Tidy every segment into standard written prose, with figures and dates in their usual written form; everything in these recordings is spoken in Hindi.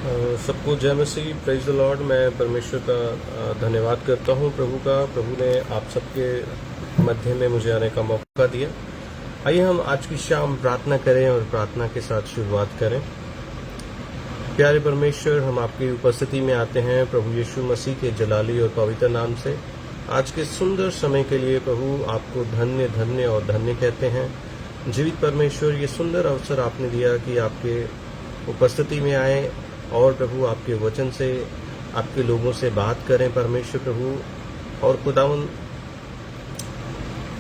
सबको जय मसीह, प्रेज द लॉर्ड। मैं परमेश्वर का धन्यवाद करता हूँ प्रभु का। प्रभु ने आप सबके मध्य में मुझे आने का मौका दिया। आइए हम आज की शाम प्रार्थना करें और प्रार्थना के साथ शुरुआत करें। प्यारे परमेश्वर, हम आपकी उपस्थिति में आते हैं प्रभु यीशु मसीह के जलाली और पवित्र नाम से। आज के सुंदर समय के लिए प्रभु आपको धन्य धन्य और धन्य कहते हैं। जीवित परमेश्वर, ये सुंदर अवसर आपने दिया कि आपके उपस्थिति में आए और प्रभु आपके वचन से आपके लोगों से बात करें परमेश्वर प्रभु। और खुदावन,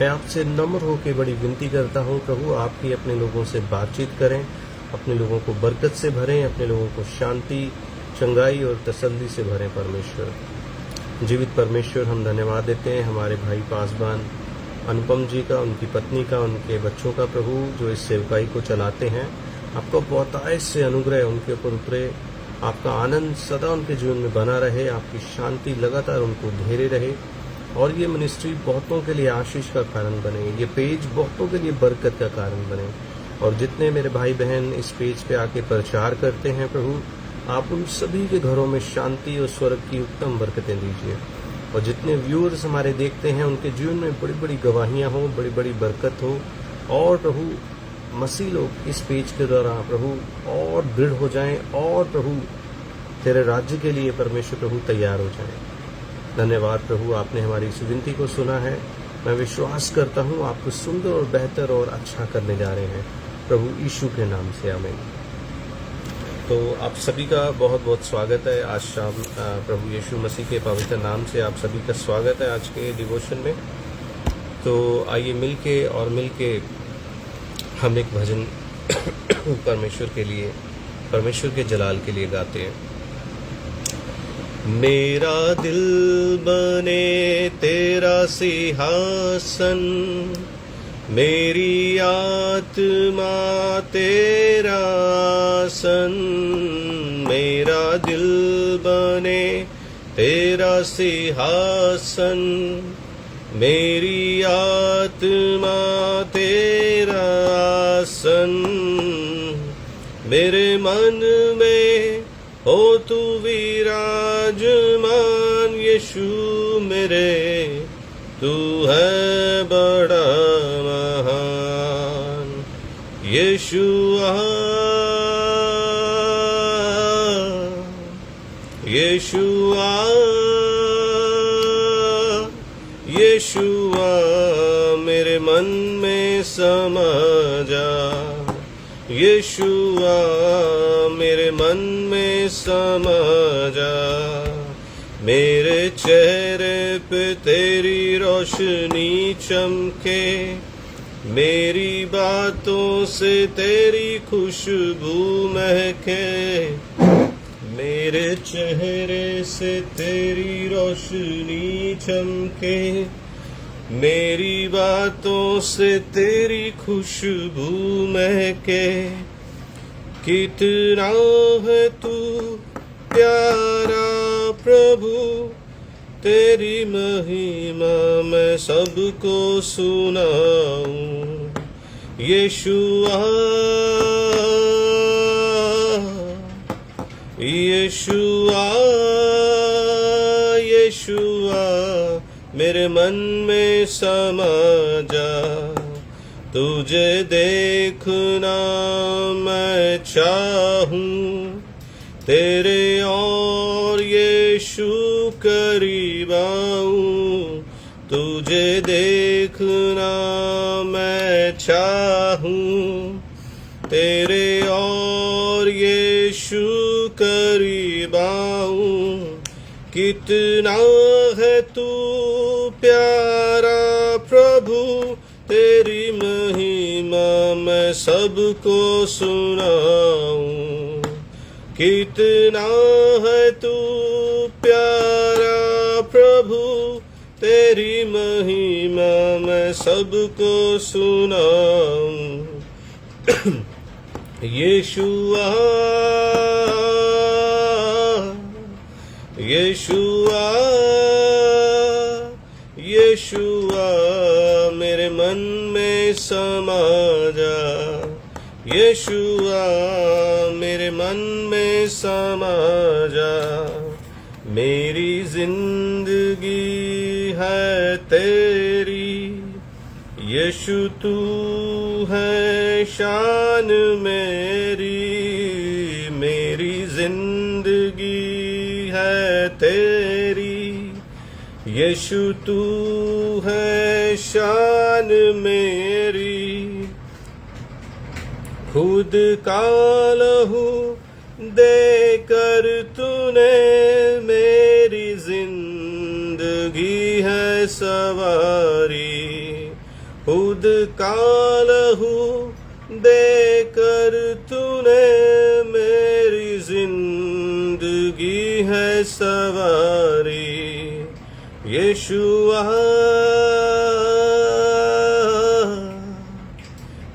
मैं आपसे नम्र होकर बड़ी विनती करता हूँ प्रभु, आपकी अपने लोगों से बातचीत करें, अपने लोगों को बरकत से भरें, अपने लोगों को शांति, चंगाई और तसल्ली से भरें परमेश्वर। जीवित परमेश्वर, हम धन्यवाद देते हैं हमारे भाई पासवान अनुपम जी का, उनकी पत्नी का, उनके बच्चों का प्रभु, जो इस सेवकाई को चलाते हैं। आपका बहुतायत से अनुग्रह उनके ऊपर उतरे, आपका आनंद सदा उनके जीवन में बना रहे, आपकी शांति लगातार उनको घेरे रहे और ये मिनिस्ट्री बहुतों के लिए आशीष का कारण बने, ये पेज बहुतों के लिए बरकत का कारण बने। और जितने मेरे भाई बहन इस पेज पे आके प्रचार करते हैं प्रभु, आप उन सभी के घरों में शांति और स्वर्ग की उत्तम बरकतें दीजिए। और जितने व्यूअर्स हमारे देखते हैं, उनके जीवन में बड़ी बड़ी गवाहियाँ हों, बड़ी बड़ी बरकत हो और प्रभु मसीह लोग इस पेज के द्वारा प्रभु और दृढ़ हो जाएं और प्रभु तेरे राज्य के लिए परमेश्वर प्रभु तैयार हो जाएं। धन्यवाद प्रभु, आपने हमारी इस विनती को सुना है। मैं विश्वास करता हूं आप कुछ सुंदर और बेहतर और अच्छा करने जा रहे हैं प्रभु यीशु के नाम से, आमीन। तो आप सभी का बहुत बहुत स्वागत है आज शाम। प्रभु यीशु मसीह के पवित्र नाम से आप सभी का स्वागत है आज के डिवोशन में। तो आइए मिलके हम एक भजन परमेश्वर के लिए, परमेश्वर के जलाल के लिए गाते हैं। मेरा दिल बने तेरा सिंहासन, मेरी आत्मा तेरा आसन। मेरा दिल बने तेरा सिंहासन, मेरी आत्मा तेरा आसन। मेरे मन में हो तू विराजमान यीशु मेरे, तू है बड़ा महान यीशुआ, यीशुआ, यीशुआ। मेरे मन में समा जा, यीशुआ मेरे मन में समा जा। मेरे चेहरे पे तेरी रोशनी चमके, मेरी बातों से तेरी खुशबू महके। मेरे चेहरे से तेरी रोशनी चमके, मेरी बातों से तेरी खुशबू महके। कितना है तू प्यारा प्रभु, तेरी महिमा मैं सबको सुनाऊं। यीशुआ, यीशुआ, यीशुआ। मेरे मन में समा जा, तुझे देखना मैं चाहूं। तेरे और यीशु करीब आऊं, तुझे देखना मैं चाहूं। तेरे और यीशु करीब आऊं। कितना है तू प्यारा प्रभु, तेरी महिमा मैं सबको सुनाऊं। कितना है तू प्यारा प्रभु, तेरी महिमा मैं सबको सुनाऊं। यीशुआ, यीशुआ, यीशुआ। मेरे मन में समा जा, यीशुआ मेरे मन में समा जा, मेरी जिंदगी है तेरी। यीशु तू है शान मेरी, मेरी जिंदगी है तेरी। यीशु तू है शान मेरी। खुद का लहू देकर तूने मेरी जिंदगी है सवारी। खुद का लहू देकर तूने मेरी जिंदगी है सवारी। यीशुआ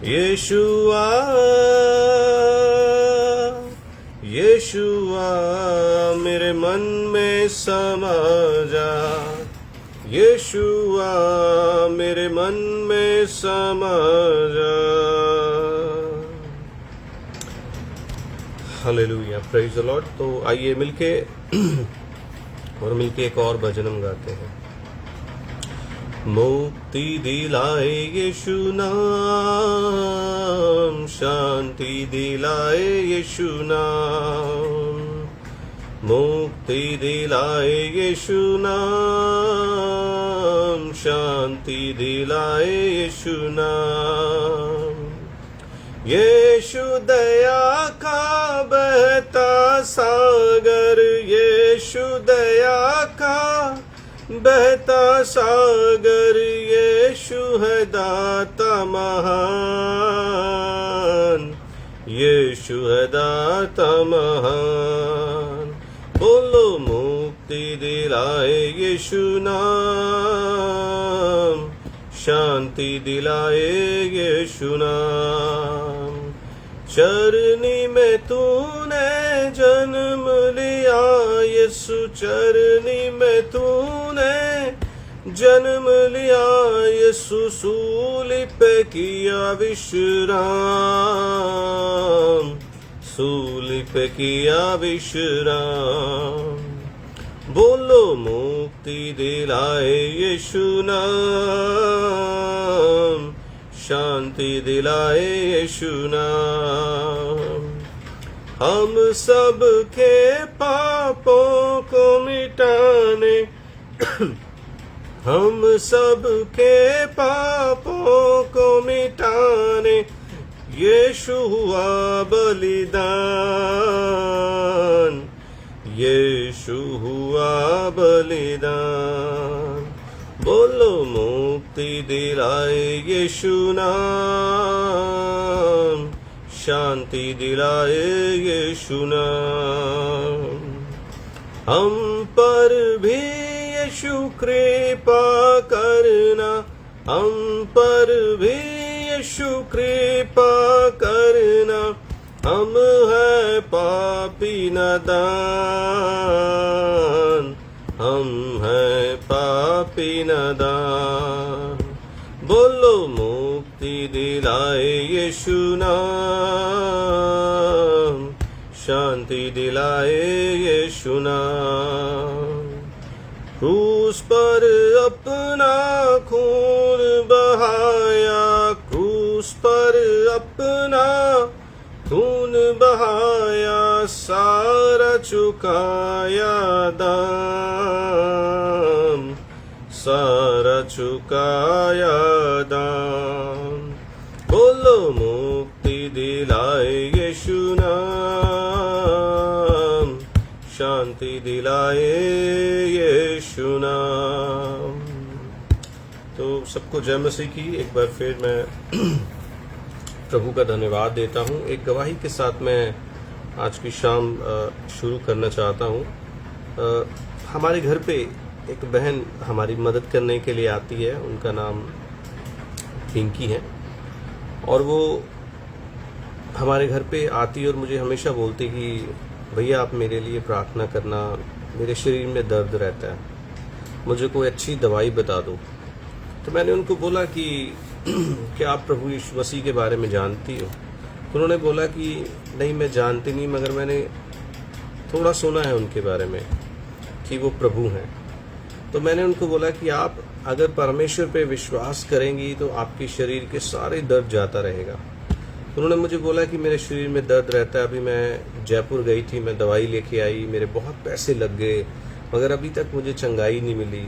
यीशुआ यीशुआ मेरे मन में समा जा, यीशुआ मेरे मन में समा जा। Hallelujah, praise the Lord. तो आइए मिलके एक और भजन हम गाते हैं। मुक्ति दिलाए यीशु नाम, शांति दिलाए यीशु नाम। मुक्ति दिलाए यीशु नाम, शांति दिलाए यीशु नाम। यीशु दया का बहता सागर, यीशु दया का बहता सागर। यीशु है दाता महान, यीशु है दाता महान। बोलो मुक्ति दिलाए यीशु नाम, शांति दिलाए यीशु नाम। चरनी में तूने जन्म लिया यीशु, चरनी में तूने जन्म लिया यीशु। सूली पे किया विश्राम, सूली पे किया विश्राम। बोलो मुक्ति दिलाए यीशु नाम, शांति दिलाए यीशु नाम। हम सब के पापों को मिटाने, हम सब के पापों को मिटाने यीशु हुआ बलिदान, यीशु हुआ बलिदान। बोलो मुक्ति दिलाए यीशु नाम, शांति दिलाए यीशु नाम। हम पर भी यीशु कृपा करना, हम पर भी यीशु कृपा करना। हम है पापी नादान, हम है पापी नादान। बोलो मुक्ति दिलाए यीशु नाम, शांति दिलाए यीशु नाम। क्रूस पर अपना खून बहाया, क्रूस पर अपना खून बहाया। सारा चुकाया दाम, सारा चुकाया दाम। बोलो मुक्ति दिलाए यीशु नाम, शांति दिलाए यीशु नाम। तो सबको जय मसीह की। एक बार फिर मैं प्रभु का धन्यवाद देता हूँ। एक गवाही के साथ मैं आज की शाम शुरू करना चाहता हूँ। हमारे घर पे एक बहन हमारी मदद करने के लिए आती है, उनका नाम पिंकी है, और वो हमारे घर पे आती है और मुझे हमेशा बोलती कि भैया आप मेरे लिए प्रार्थना करना, मेरे शरीर में दर्द रहता है, मुझे कोई अच्छी दवाई बता दो। तो मैंने उनको बोला कि क्या आप प्रभु यीशु मसीह के बारे में जानती हो? उन्होंने बोला कि नहीं मैं जानती नहीं, मगर मैंने थोड़ा सुना है उनके बारे में कि वो प्रभु हैं। तो मैंने उनको बोला कि आप अगर परमेश्वर पे विश्वास करेंगी तो आपके शरीर के सारे दर्द जाता रहेगा। उन्होंने मुझे बोला कि मेरे शरीर में दर्द रहता है, अभी मैं जयपुर गई थी, मैं दवाई लेके आई, मेरे बहुत पैसे लग गए, मगर अभी तक मुझे चंगाई नहीं मिली।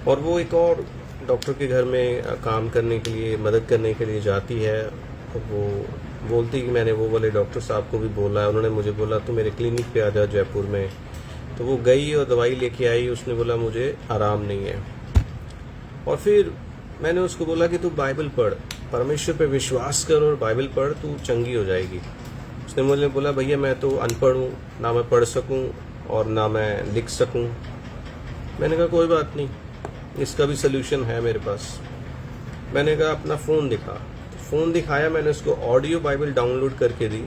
और वो एक और डॉक्टर के घर में काम करने के लिए, मदद करने के लिए जाती है। वो बोलती कि मैंने वो वाले डॉक्टर साहब को भी बोला है, उन्होंने मुझे बोला तू मेरे क्लिनिक पे आ जा जयपुर में। तो वो गई और दवाई लेके आई, उसने बोला मुझे आराम नहीं है। और फिर मैंने उसको बोला कि तू बाइबल पढ़, परमेश्वर पे विश्वास कर और बाइबल पढ़, तू चंगी हो जाएगी। उसने मुझे बोला भैया मैं तो अनपढ़ हूँ, ना मैं पढ़ सकूँ और ना मैं लिख सकूँ। मैंने कहा कोई बात नहीं, इसका भी सलूशन है मेरे पास। मैंने कहा अपना फ़ोन दिखा। तो फ़ोन दिखाया, मैंने उसको ऑडियो बाइबल डाउनलोड करके दी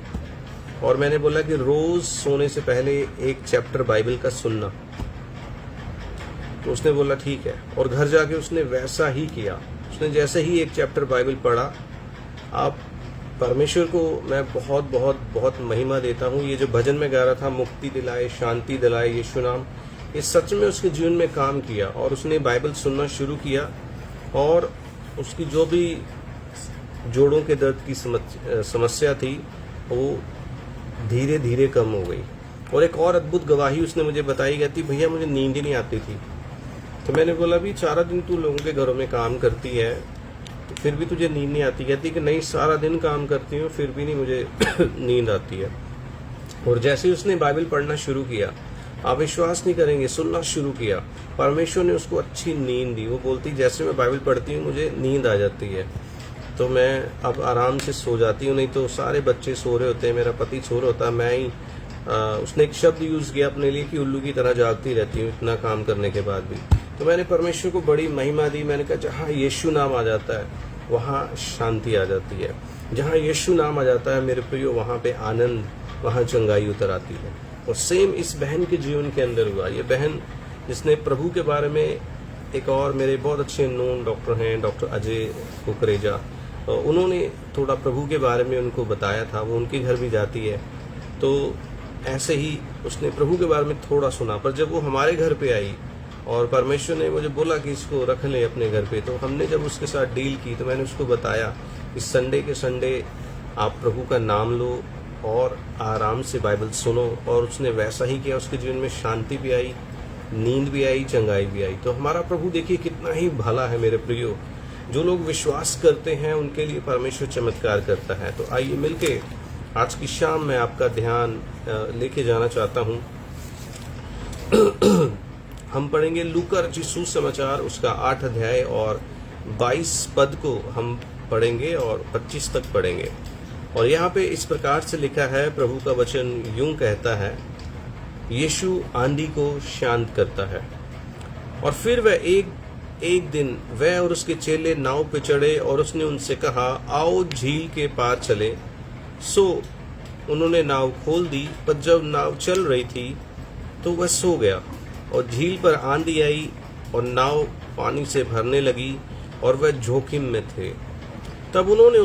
और मैंने बोला कि रोज़ सोने से पहले एक चैप्टर बाइबल का सुनना। तो उसने बोला ठीक है, और घर जाके उसने वैसा ही किया। उसने जैसे ही एक चैप्टर बाइबल पढ़ा, आप परमेश्वर को मैं बहुत बहुत बहुत महिमा देता हूँ। ये जो भजन में गा रहा था, मुक्ति दिलाए, शांति दिलाए यीशु नाम, ये सच में उसके जीवन में काम किया। और उसने बाइबल सुनना शुरू किया और उसकी जो भी जोड़ों के दर्द की समस्या थी वो धीरे धीरे कम हो गई। और एक और अद्भुत गवाही उसने मुझे बताई, कहती भैया मुझे नींद ही नहीं आती थी। तो मैंने बोला भी सारा दिन तू लोगों के घरों में काम करती है तो फिर भी तुझे नींद नहीं आती? कहती कि नहीं, सारा दिन काम करती हूँ फिर भी नहीं मुझे नींद आती है। और जैसे ही उसने बाइबल पढ़ना शुरू किया, आप विश्वास नहीं करेंगे, सुनना शुरू किया, परमेश्वर ने उसको अच्छी नींद दी। वो बोलती जैसे मैं बाइबल पढ़ती हूँ मुझे नींद आ जाती है, तो मैं अब आराम से सो जाती हूँ। नहीं तो सारे बच्चे सो रहे होते हैं, मेरा पति सो रहा होता है, मैं ही उसने एक शब्द यूज़ किया अपने लिए कि उल्लू की तरह जागती रहती हूँ इतना काम करने के बाद भी। तो मैंने परमेश्वर को बड़ी महिमा दी। मैंने कहा जहाँ यीशु नाम आ जाता है वहाँ शांति आ जाती है, जहाँ यीशु नाम आ जाता है मेरे प्रियो वहाँ पे आनंद, वहाँ चंगाई उतर आती है। और सेम इस बहन के जीवन के अंदर हुआ। ये बहन जिसने प्रभु के बारे में, एक और मेरे बहुत अच्छे नोन डॉक्टर हैं, डॉक्टर अजय कुकरेजा, उन्होंने थोड़ा प्रभु के बारे में उनको बताया था, वो उनके घर भी जाती है। तो ऐसे ही उसने प्रभु के बारे में थोड़ा सुना, पर जब वो हमारे घर पे आई और परमेश्वर ने मुझे बोला कि इसको रख ले अपने घर पे, तो हमने जब उसके साथ डील की तो मैंने उसको बताया कि संडे के संडे आप प्रभु का नाम लो और आराम से बाइबल सुनो। और उसने वैसा ही किया, उसके जीवन में शांति भी आई, नींद भी आई, चंगाई भी आई। तो हमारा प्रभु देखिए कितना ही भला है मेरे प्रियो। जो लोग विश्वास करते हैं उनके लिए परमेश्वर चमत्कार करता है। तो आइए मिलके आज की शाम मैं आपका ध्यान लेके जाना चाहता हूँ। हम पढ़ेंगे लूका रचित सुसमाचार उसका 8 अध्याय और 22 पद को हम पढ़ेंगे और 25 तक पढ़ेंगे। और यहाँ पे इस प्रकार से लिखा है, प्रभु का वचन यूं कहता है, यीशु आंधी को शांत करता है। और फिर वह एक दिन वह और उसके चेले नाव पे चढ़े और उसने उनसे कहा, आओ झील के पार चले। सो उन्होंने नाव खोल दी, पर जब नाव चल रही थी तो वह सो गया। और झील पर आंधी आई और नाव पानी से भरने लगी और वह जोखिम में थे। तब उन्होंने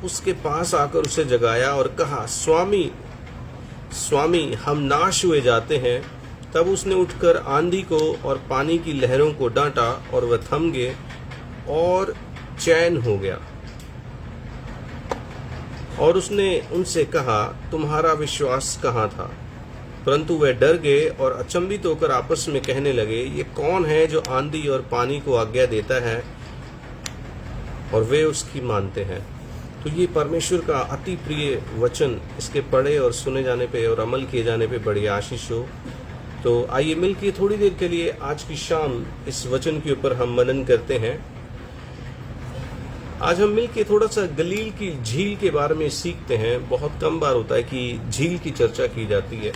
उसके पास आकर उसे जगाया और कहा, स्वामी स्वामी, हम नाश हुए जाते हैं। तब उसने उठकर आंधी को और पानी की लहरों को डांटा और वह थम गए और चैन हो गया। और उसने उनसे कहा, तुम्हारा विश्वास कहाँ था? परंतु वे डर गए और अचंभित होकर आपस में कहने लगे, ये कौन है जो आंधी और पानी को आज्ञा देता है और वे उसकी मानते हैं। तो ये परमेश्वर का अति प्रिय वचन, इसके पढ़े और सुने जाने पे और अमल किए जाने पे बड़ी आशीष हो। तो आइए मिलकर थोड़ी देर के लिए आज की शाम इस वचन के ऊपर हम मनन करते हैं। आज हम मिलकर थोड़ा सा गलील की झील के बारे में सीखते हैं। बहुत कम बार होता है कि झील की चर्चा की जाती है।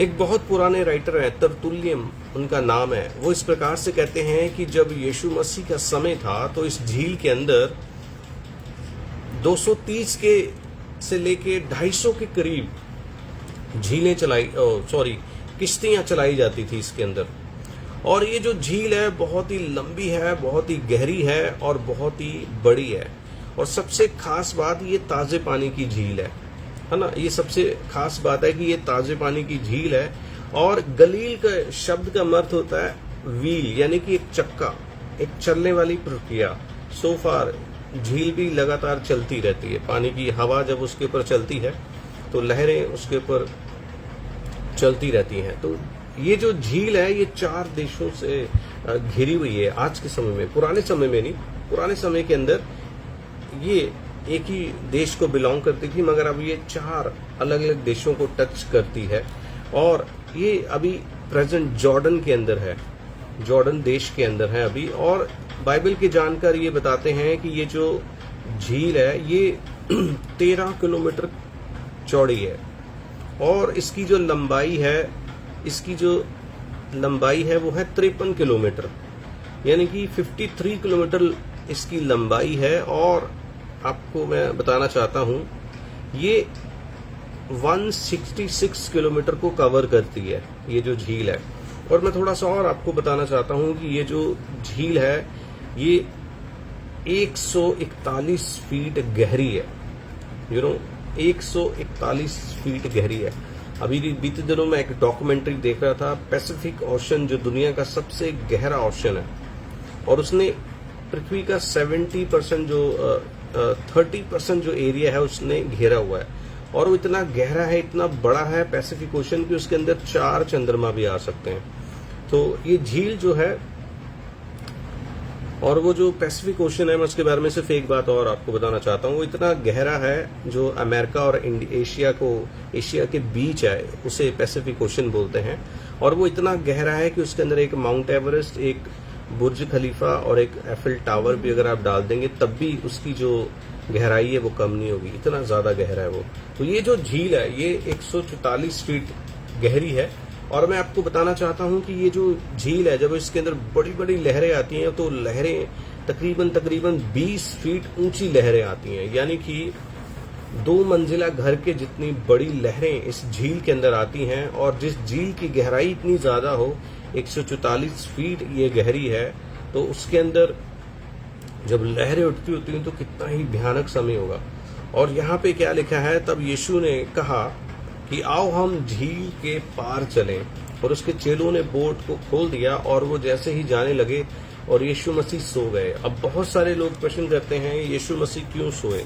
एक बहुत पुराने राइटर है, तरतुल्यम उनका नाम है। वो इस प्रकार से कहते हैं कि जब यीशु मसीह का समय था तो इस झील के अंदर 230 के से लेके 250 के करीब किश्तियां चलाई जाती थी इसके अंदर। और ये जो झील है बहुत ही लंबी है, बहुत ही गहरी है और बहुत ही बड़ी है। और सबसे खास बात, ये ताजे पानी की झील है ना। ये सबसे खास बात है कि ये ताजे पानी की झील है। और गलील का शब्द का अर्थ होता है व्हील, यानी कि एक चक्का, एक चलने वाली प्रक्रिया। सो फार झील भी लगातार चलती रहती है। पानी की हवा जब उसके ऊपर चलती है तो लहरें उसके ऊपर चलती रहती हैं। तो ये जो झील है ये 4 देशों से घिरी हुई है आज के समय में। पुराने समय में नहीं, पुराने समय के अंदर ये एक ही देश को बिलोंग करती थी, मगर अब ये 4 अलग अलग देशों को टच करती है। और ये अभी प्रेजेंट जॉर्डन के अंदर है, जॉर्डन देश के अंदर है अभी। और बाइबल की जानकारी ये बताते हैं कि ये जो झील है ये 13 किलोमीटर चौड़ी है और इसकी जो लंबाई है, वो है 53 किलोमीटर, यानी कि 53 किलोमीटर इसकी लंबाई है। और आपको मैं बताना चाहता हूं ये 166 किलोमीटर को कवर करती है ये जो झील है। और मैं थोड़ा सा और आपको बताना चाहता हूं कि ये जो झील है ये 141 फीट गहरी है। 141 फीट गहरी है। अभी बीते दिनों में एक डॉक्यूमेंट्री देख रहा था, पैसिफिक ओशन जो दुनिया का सबसे गहरा ओशन है, और उसने पृथ्वी का 70% जो 30% जो एरिया है उसने घेरा हुआ है। और वो इतना गहरा है, इतना बड़ा है पैसिफिक ओशन कि उसके अंदर 4 चंद्रमा भी आ सकते हैं। तो ये झील जो है, और वो जो पैसिफिक ओशन है, मैं उसके बारे में सिर्फ एक बात और आपको बताना चाहता हूँ। वो इतना गहरा है, जो अमेरिका और एशिया के बीच है उसे पैसिफिक ओशन बोलते हैं। और वो इतना गहरा है कि उसके अंदर एक माउंट एवरेस्ट, एक बुर्ज खलीफा और एक एफिल टावर भी अगर आप डाल देंगे तब भी उसकी जो गहराई है वो कम नहीं होगी, इतना ज्यादा गहरा है वो। तो ये जो झील है ये 144 फीट गहरी है। और मैं आपको बताना चाहता हूं कि ये जो झील है, जब इसके अंदर बड़ी बड़ी लहरें आती हैं तो लहरें तकरीबन 20 फीट ऊंची लहरें आती हैं, यानी कि 2 मंजिला घर के जितनी बड़ी लहरें इस झील के अंदर आती हैं। और जिस झील की गहराई इतनी ज्यादा हो, 144 फीट ये गहरी है, तो उसके अंदर जब लहरें उठती होती हैं तो कितना ही भयानक समय होगा। और यहाँ पे क्या लिखा है, तब यीशु ने कहा कि आओ हम झील के पार चलें। और उसके चेलों ने बोट को खोल दिया और वो जैसे ही जाने लगे और यीशु मसीह सो गए। अब बहुत सारे लोग प्रश्न करते हैं यीशु मसीह क्यों सोए।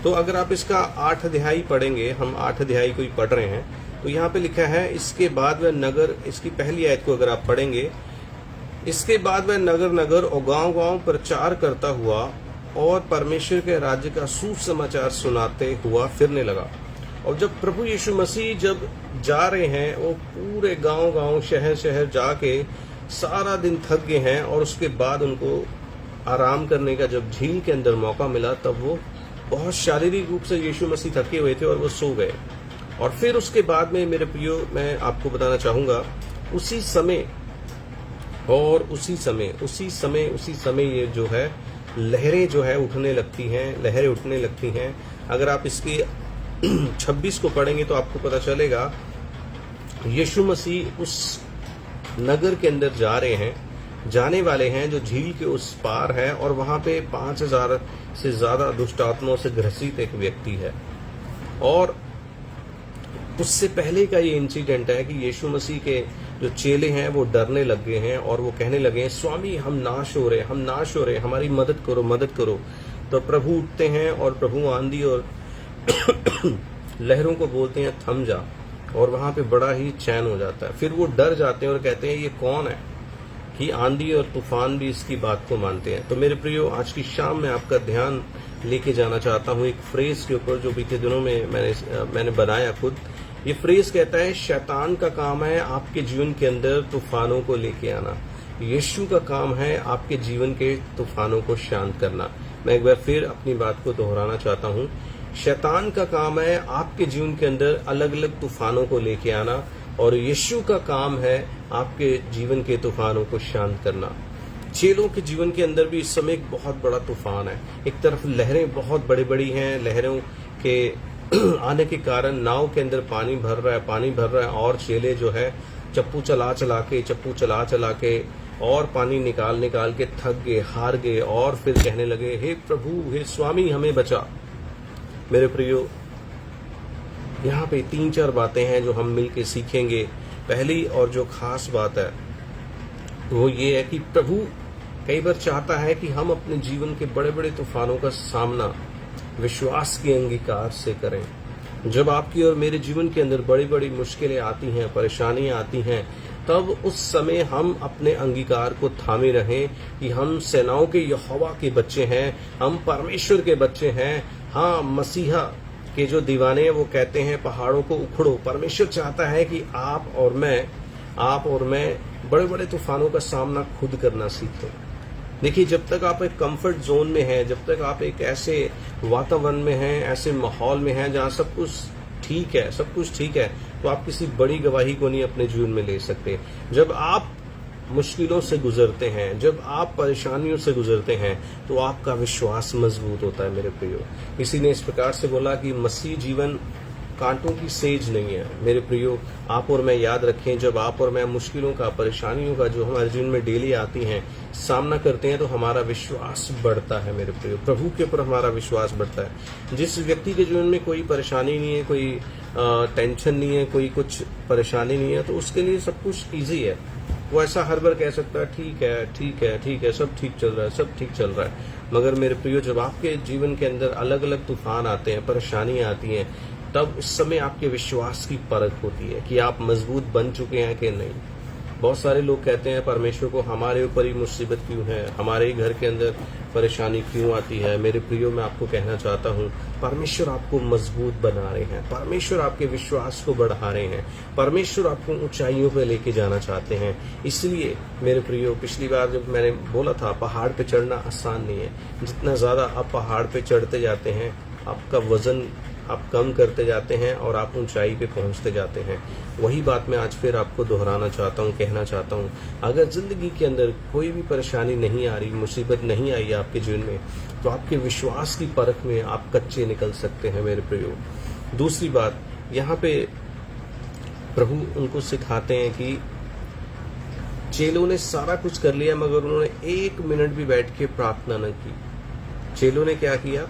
तो अगर आप इसका 8 अध्याय पढ़ेंगे, हम 8 अध्याय को ही पढ़ रहे हैं, तो यहाँ पे लिखा है, इसके बाद वह नगर, इसकी पहली आयत को अगर आप पढ़ेंगे, इसके बाद वह नगर नगर और गांव गांव प्रचार करता हुआ और परमेश्वर के राज्य का सुसमाचार सुनाते हुआ फिरने लगा। और जब प्रभु यीशु मसीह जब जा रहे हैं, वो पूरे गांव गांव शहर शहर जाके सारा दिन थक गए हैं, और उसके बाद उनको आराम करने का जब झील के अंदर मौका मिला, तब वो बहुत शारीरिक रूप से यीशु मसीह थके हुए थे और वो सो गए। और फिर उसके बाद में मेरे प्रियो, मैं आपको बताना चाहूंगा, उसी समय ये जो है लहरें जो है उठने लगती हैं। अगर आप इसकी 26 को पढ़ेंगे तो आपको पता चलेगा यीशु मसीह उस नगर के अंदर जाने वाले हैं जो झील के उस पार है, और वहां पे 5000 से ज्यादा दुष्ट आत्माओं से ग्रसित एक व्यक्ति है। और उससे पहले का ये इंसिडेंट है कि यीशु मसीह के जो चेले हैं वो डरने लग गए हैं और वो कहने लगे हैं, स्वामी हम नाश हो रहे, हमारी मदद करो। तो प्रभु उठते हैं और प्रभु आंधी और लहरों को बोलते हैं थम जा, और वहां पे बड़ा ही चैन हो जाता है। फिर वो डर जाते हैं और कहते हैं ये कौन है कि आंधी और तूफान भी इसकी बात को मानते हैं। तो मेरे प्रियो, आज की शाम में आपका ध्यान लेके जाना चाहता हूं एक फ्रेज के ऊपर जो बीते दिनों में मैंने बनाया खुद। ये फ्रेज कहता है, शैतान का काम है आपके जीवन के अंदर तूफानों को लेके आना, यीशु का काम है आपके जीवन के तूफानों को शांत करना। मैं एक बार फिर अपनी बात को दोहराना चाहता हूं, शैतान का काम है आपके जीवन के अंदर अलग अलग तूफानों को लेके आना, और यीशु का काम है आपके जीवन के तूफानों को शांत करना। चेलों के जीवन के अंदर भी इस समय एक बहुत बड़ा तूफान है। एक तरफ लहरें बहुत बड़ी बड़ी हैं, लहरों के आने के कारण नाव के अंदर पानी भर रहा है, और चेले जो है चप्पू चला चला के और पानी निकाल के थक गए, हार गए और फिर कहने लगे, हे प्रभु, हे स्वामी, हमें बचा। मेरे प्रियो, यहाँ पे 3-4 बातें हैं जो हम मिलके सीखेंगे। पहली और जो खास बात है वो ये है कि प्रभु कई बार चाहता है कि हम अपने जीवन के बड़े बड़े तूफानों का सामना विश्वास के अंगीकार से करें। जब आपकी और मेरे जीवन के अंदर बड़ी बड़ी मुश्किलें आती हैं, परेशानियां आती हैं, तब उस समय हम अपने अंगीकार को थामे रहें कि हम सेनाओं के यहोवा के बच्चे हैं, हम परमेश्वर के बच्चे हैं। हाँ, मसीहा के जो दीवाने हैं वो कहते हैं पहाड़ों को उखड़ो। परमेश्वर चाहता है कि आप और मैं बड़े बड़े तूफानों का सामना खुद करना सीखें। देखिए, जब तक आप एक कंफर्ट जोन में हैं, जब तक आप एक ऐसे वातावरण में हैं, ऐसे माहौल में हैं जहां सब कुछ ठीक है, तो आप किसी बड़ी गवाही को नहीं अपने जीवन में ले सकते। जब आप मुश्किलों से गुजरते हैं, जब आप परेशानियों से गुजरते हैं, तो आपका विश्वास मजबूत होता है। मेरे प्रियो, किसी ने इस प्रकार से बोला कि मसीह जीवन कांटों की सेज नहीं है। मेरे प्रियो, आप और मैं याद रखें, जब आप और मैं मुश्किलों का, परेशानियों का जो हमारे जीवन में डेली आती हैं, सामना करते हैं, तो हमारा विश्वास बढ़ता है। मेरे प्रियो, प्रभु के ऊपर हमारा विश्वास बढ़ता है। जिस व्यक्ति के जीवन में कोई परेशानी नहीं है, कोई टेंशन नहीं है, कोई कुछ परेशानी नहीं है, तो उसके लिए सब कुछ ईजी है। वो ऐसा हर बार कह सकता है, ठीक है, सब ठीक चल रहा है। मगर मेरे प्रियो, जब आपके जीवन के अंदर अलग अलग तूफान आते हैं, परेशानियां आती हैं, तब उस समय आपके विश्वास की परख होती है कि आप मजबूत बन चुके हैं कि नहीं। बहुत सारे लोग कहते हैं, परमेश्वर को हमारे ऊपर ही मुसीबत क्यों है, हमारे ही घर के अंदर परेशानी क्यों आती है। मेरे प्रियो, मैं आपको कहना चाहता हूँ, परमेश्वर आपको मजबूत बना रहे हैं, परमेश्वर आपके विश्वास को बढ़ा रहे हैं, परमेश्वर आपको ऊंचाइयों पे लेके जाना चाहते हैं। इसलिए मेरे प्रियो, पिछली बार जब मैंने बोला था, पहाड़ पे चढ़ना आसान नहीं है। जितना ज्यादा आप पहाड़ पे चढ़ते जाते हैं, आपका वजन आप कम करते जाते हैं और आप ऊंचाई पे पहुंचते जाते हैं। वही बात मैं आज फिर आपको दोहराना चाहता हूँ, कहना चाहता हूँ, अगर जिंदगी के अंदर कोई भी परेशानी नहीं आ रही, मुसीबत नहीं आई आपके जीवन में, तो आपके विश्वास की परख में आप कच्चे निकल सकते हैं। मेरे प्रियो, दूसरी बात, यहाँ पे प्रभु उनको सिखाते हैं कि चेलों ने सारा कुछ कर लिया, मगर उन्होंने 1 मिनट भी बैठ के प्रार्थना न की। चेलों ने क्या किया?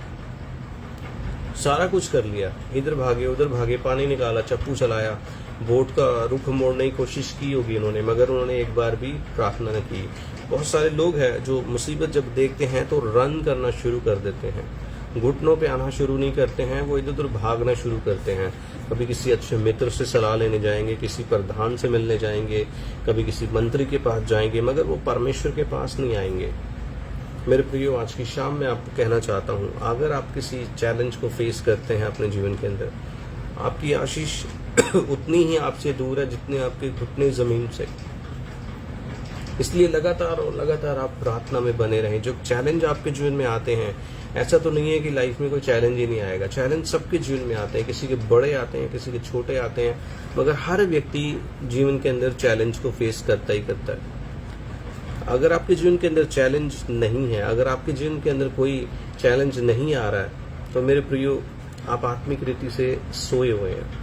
सारा कुछ कर लिया, इधर भागे उधर भागे, पानी निकाला, चप्पू चलाया, बोट का रुख मोड़ने की कोशिश की होगी उन्होंने, मगर उन्होंने एक बार भी प्रार्थना न की। बहुत सारे लोग हैं जो मुसीबत जब देखते हैं तो रन करना शुरू कर देते हैं, घुटनों पे आना शुरू नहीं करते हैं, वो इधर उधर भागना शुरू करते हैं। कभी किसी अच्छे मित्र से सलाह लेने जाएंगे, किसी प्रधान से मिलने जाएंगे, कभी किसी मंत्री के पास जाएंगे, मगर वो परमेश्वर के पास नहीं आएंगे। मेरे प्रियो, आज की शाम में आपको कहना चाहता हूँ, अगर आप किसी चैलेंज को फेस करते हैं अपने जीवन के अंदर, आपकी आशीष उतनी ही आपसे दूर है जितने आपके घुटने जमीन से। इसलिए लगातार आप प्रार्थना में बने रहें। जो चैलेंज आपके जीवन में आते हैं, ऐसा तो नहीं है कि लाइफ में कोई चैलेंज ही नहीं आएगा। चैलेंज सबके जीवन में आते हैं, किसी के बड़े आते हैं, किसी के छोटे आते हैं, मगर हर व्यक्ति जीवन के अंदर चैलेंज को फेस करता ही करता है। अगर आपके जीवन के अंदर चैलेंज नहीं है, अगर आपके जीवन के अंदर कोई चैलेंज नहीं आ रहा है, तो मेरे प्रियो, आप आत्मिक रीति से सोए हुए हैं।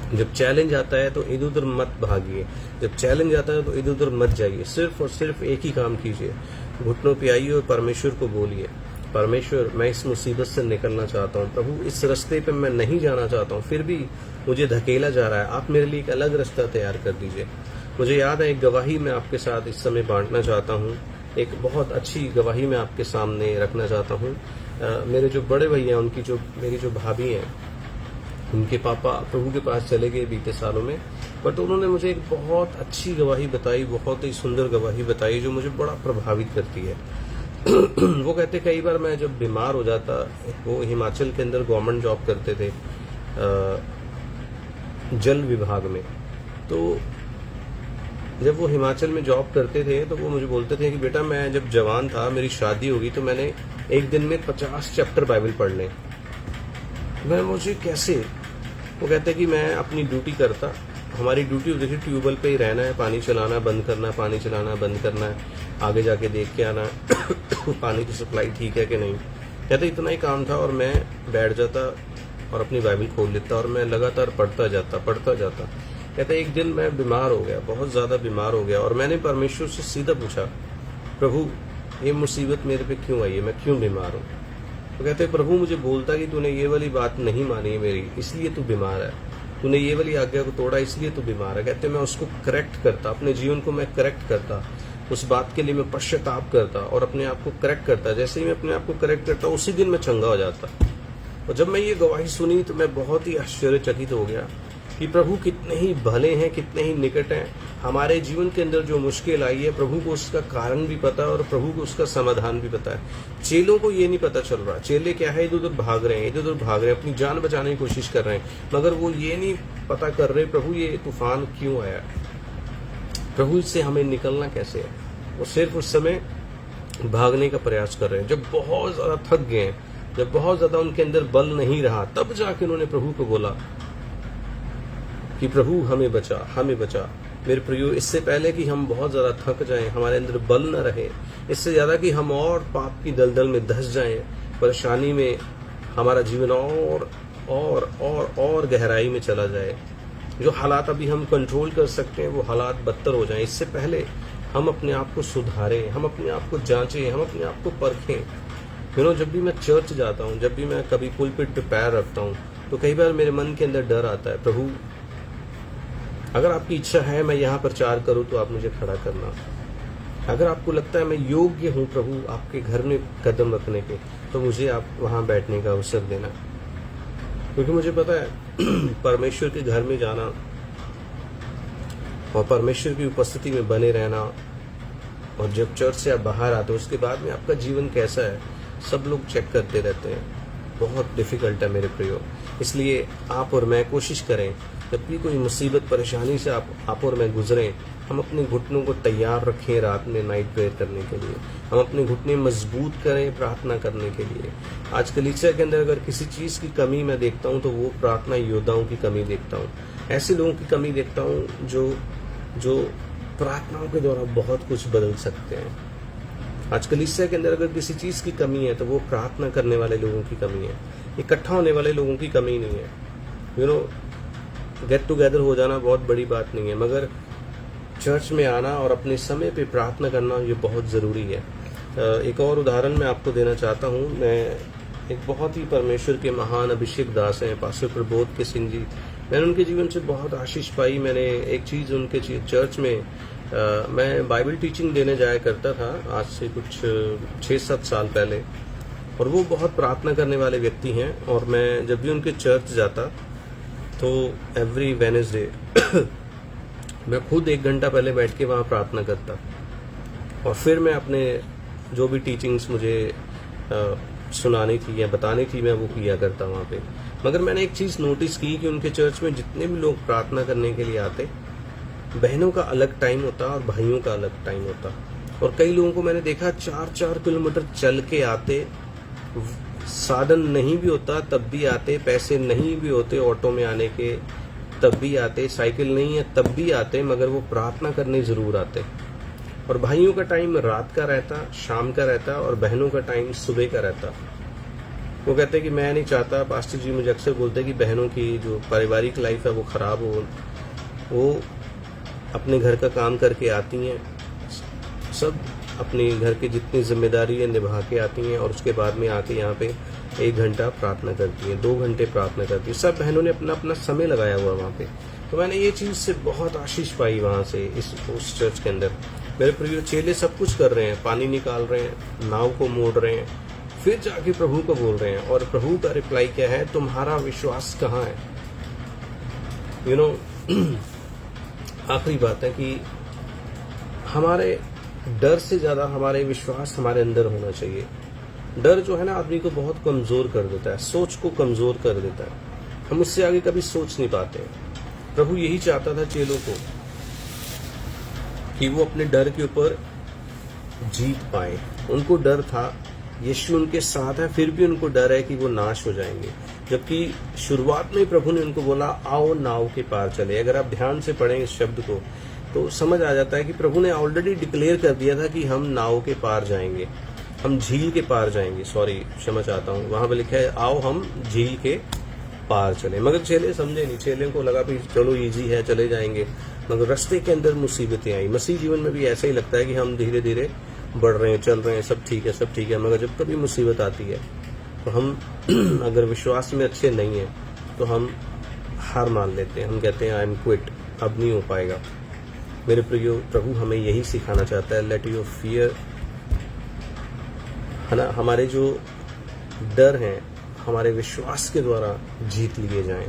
जब चैलेंज आता है तो इधर उधर मत भागिए, जब चैलेंज आता है तो इधर उधर मत जाइए। सिर्फ और सिर्फ एक ही काम कीजिए, घुटनों पे आइए और परमेश्वर को बोलिए, परमेश्वर, मैं इस मुसीबत से निकलना चाहता हूँ। प्रभु, इस रास्ते पे मैं नहीं जाना चाहता हूँ, फिर भी मुझे धकेला जा रहा है, आप मेरे लिए एक अलग रास्ता तैयार कर दीजिए। मुझे याद है, एक गवाही मैं आपके साथ इस समय बांटना चाहता हूँ, एक बहुत अच्छी गवाही मैं आपके सामने रखना चाहता हूँ। मेरे जो बड़े भैया हैं, उनकी जो मेरी जो भाभी हैं, उनके पापा प्रभु के पास चले गए बीते सालों में, बट उन्होंने मुझे एक बहुत अच्छी गवाही बताई, बहुत ही सुंदर गवाही बताई, जो मुझे बड़ा प्रभावित करती है। वो कहते, कई बार मैं जब बीमार हो जाता, वो हिमाचल के अंदर गवर्नमेंट जॉब करते थे, जल विभाग में, तो जब वो हिमाचल में जॉब करते थे तो वो मुझे बोलते थे कि बेटा, मैं जब जवान था, मेरी शादी होगी, तो मैंने एक दिन में 50 चैप्टर बाइबल पढ़ ले। मैं, मुझे कैसे? वो कहते कि मैं अपनी ड्यूटी करता, हमारी ड्यूटी देखिए ट्यूबवेल पे ही रहना है, पानी चलाना बंद करना, पानी चलाना बंद करना है, आगे जाके देख के आना पानी की सप्लाई ठीक है कि नहीं। कहते इतना ही काम था, और मैं बैठ जाता और अपनी बाइबल खोल लेता और मैं लगातार पढ़ता जाता। कहते एक दिन मैं बीमार हो गया, बहुत ज्यादा बीमार हो गया, और मैंने परमेश्वर से सीधा पूछा, प्रभु ये मुसीबत मेरे पे क्यों आई है, मैं क्यों बीमार हूँ। तो कहते प्रभु मुझे बोलता कि तूने ये वाली बात नहीं मानी है मेरी, इसलिए तू बीमार है, तूने ये वाली आज्ञा को तोड़ा इसलिए तू बीमार है। कहते मैं उसको करेक्ट करता, अपने जीवन को मैं करेक्ट करता, उस बात के लिए मैं पश्चाताप करता और अपने आप को करेक्ट करता। जैसे ही मैं अपने आप को करेक्ट करता उसी दिन मैं चंगा हो जाता। और जब मैं ये गवाही सुनी तो मैं बहुत ही आश्चर्यचकित हो गया कि प्रभु कितने ही भले हैं, कितने ही निकट हैं। हमारे जीवन के अंदर जो मुश्किल आई है, प्रभु को उसका कारण भी पता है और प्रभु को उसका समाधान भी पता है। चेलों को ये नहीं पता चल रहा, चेले क्या है, इधर उधर भाग रहे हैं, इधर उधर भाग रहे हैं, अपनी जान बचाने की कोशिश कर रहे हैं, मगर वो ये नहीं पता कर रहे प्रभु ये तूफान क्यों आया, प्रभु इससे हमें निकलना कैसे है। वो सिर्फ उस समय भागने का प्रयास कर रहे हैं। जब बहुत ज्यादा थक गए, जब बहुत ज्यादा उनके अंदर बल नहीं रहा, तब जाके उन्होंने प्रभु को बोला कि प्रभु हमें बचा, हमें बचा। मेरे प्रियो, इससे पहले कि हम बहुत ज्यादा थक जाएं, हमारे अंदर बल न रहे, इससे ज्यादा कि हम और पाप की दलदल में धंस जाएं, परेशानी में हमारा जीवन और गहराई में चला जाए, जो हालात अभी हम कंट्रोल कर सकते हैं वो हालात बदतर हो जाएं, इससे पहले हम अपने आप को सुधारें, हम अपने आप को जांचें, हम अपने आप को परखें। जब भी मैं चर्च जाता हूँ, जब भी मैं कभी पुलपिट पे पैर रखता हूँ, तो कई बार मेरे मन के अंदर डर आता है, प्रभु अगर आपकी इच्छा है मैं यहाँ प्रचार करूँ तो आप मुझे खड़ा करना। अगर आपको लगता है मैं योग्य हूँ प्रभु आपके घर में कदम रखने के, तो मुझे आप वहाँ बैठने का अवसर देना। क्योंकि मुझे पता है परमेश्वर के घर में जाना और परमेश्वर की उपस्थिति में बने रहना, और जब चर्च से आप बाहर आते हो उसके बाद में आपका जीवन कैसा है सब लोग चेक करते रहते हैं। बहुत डिफिकल्ट है मेरे प्रियो। इसलिए आप और मैं कोशिश करें, जब भी कोई मुसीबत परेशानी से आप और मैं गुजरें, हम अपने घुटनों को तैयार रखें रात में नाइट प्रेयर करने के लिए। हम अपने घुटने मजबूत करें प्रार्थना करने के लिए। आज कलीसिया के अंदर अगर किसी चीज की कमी मैं देखता हूँ तो वो प्रार्थना योद्धाओं की कमी देखता हूँ, ऐसे लोगों की कमी देखता हूँ जो प्रार्थनाओं के द्वारा बहुत कुछ बदल सकते हैं। आज कलीसिया के अंदर अगर किसी चीज की कमी है तो वो प्रार्थना करने वाले लोगों की कमी है, इकट्ठा होने वाले लोगों की कमी नहीं है। गेट टुगेदर हो जाना बहुत बड़ी बात नहीं है, मगर चर्च में आना और अपने समय पे प्रार्थना करना ये बहुत ज़रूरी है। एक और उदाहरण मैं आपको देना चाहता हूँ। मैं एक बहुत ही परमेश्वर के महान अभिषेक दास हैं पास्टर प्रबोध के सिंह जी, मैंने उनके जीवन से बहुत आशीष पाई। मैंने एक चीज़ उनके चर्च में मैं बाइबल टीचिंग देने जाया करता था आज से कुछ 6-7 साल पहले, और वो बहुत प्रार्थना करने वाले व्यक्ति हैं। और मैं जब भी उनके चर्च जाता तो एवरी वेडनेसडे मैं खुद 1 घंटा पहले बैठ के वहाँ प्रार्थना करता, और फिर मैं अपने जो भी टीचिंग्स मुझे सुनानी थी या बतानी थी मैं वो किया करता वहाँ पे। मगर मैंने एक चीज़ नोटिस की कि उनके चर्च में जितने भी लोग प्रार्थना करने के लिए आते, बहनों का अलग टाइम होता और भाइयों का अलग टाइम होता। और कई लोगों को मैंने देखा 4-4 किलोमीटर चल के आते, साधन नहीं भी होता तब भी आते, पैसे नहीं भी होते ऑटो में आने के तब भी आते, साइकिल नहीं है तब भी आते, मगर वो प्रार्थना करने जरूर आते। और भाइयों का टाइम रात का रहता, शाम का रहता, और बहनों का टाइम सुबह का रहता। वो कहते कि मैं नहीं चाहता, पास्टर जी मुझे अक्सर बोलते कि बहनों की जो पारिवारिक लाइफ है वो खराब हो, वो अपने घर का काम करके आती हैं, सब अपने घर की जितनी जिम्मेदारी है निभा के आती हैं, और उसके बाद में आके यहाँ पे 1 घंटा प्रार्थना करती हैं, 2 घंटे प्रार्थना करती हैं। सब बहनों ने अपना अपना समय लगाया हुआ वहाँ पे। तो मैंने ये चीज़ से बहुत आशीष पाई वहाँ से, उस चर्च के अंदर। मेरे प्रिय चेले सब कुछ कर रहे हैं, पानी निकाल रहे हैं, नाव को मोड़ रहे हैं, फिर जाके प्रभु को बोल रहे हैं। और प्रभु का रिप्लाई क्या है, तुम्हारा विश्वास कहाँ है। आखिरी बात है कि हमारे डर से ज्यादा हमारे विश्वास हमारे अंदर होना चाहिए। डर जो है ना आदमी को बहुत कमजोर कर देता है, सोच को कमजोर कर देता है, हम उससे आगे कभी सोच नहीं पाते। प्रभु यही चाहता था चेलों को कि वो अपने डर के ऊपर जीत पाए। उनको डर था, यीशु उनके साथ है, फिर भी उनको डर है कि वो नाश हो जाएंगे। जबकि शुरुआत में प्रभु ने उनको बोला आओ नाव के पार चले। अगर आप ध्यान से पढ़ें इस शब्द को तो समझ आ जाता है कि प्रभु ने ऑलरेडी डिक्लेयर कर दिया था कि हम नाव के पार जाएंगे, हम झील के पार जाएंगे। सॉरी, क्षमा चाहता हूँ, वहां पर लिखा है आओ हम झील के पार चले। मगर चेले समझे नहीं, चेले को लगा भी चलो इजी है, चले जाएंगे, मगर रास्ते के अंदर मुसीबतें आई। मसीह जीवन में भी ऐसा ही लगता है कि हम धीरे धीरे बढ़ रहे हैं, चल रहे हैं, सब ठीक है, सब ठीक है, मगर जब कभी मुसीबत आती है तो हम अगर विश्वास में अच्छे नहीं है तो हम हार मान लेते हैं, हम कहते हैं आई एम क्विट, अब नहीं हो पाएगा। मेरे प्रियो, प्रभु हमें यही सिखाना चाहता है, लेट योर फियर, है ना, हमारे जो डर हैं हमारे विश्वास के द्वारा जीत लिए जाएं।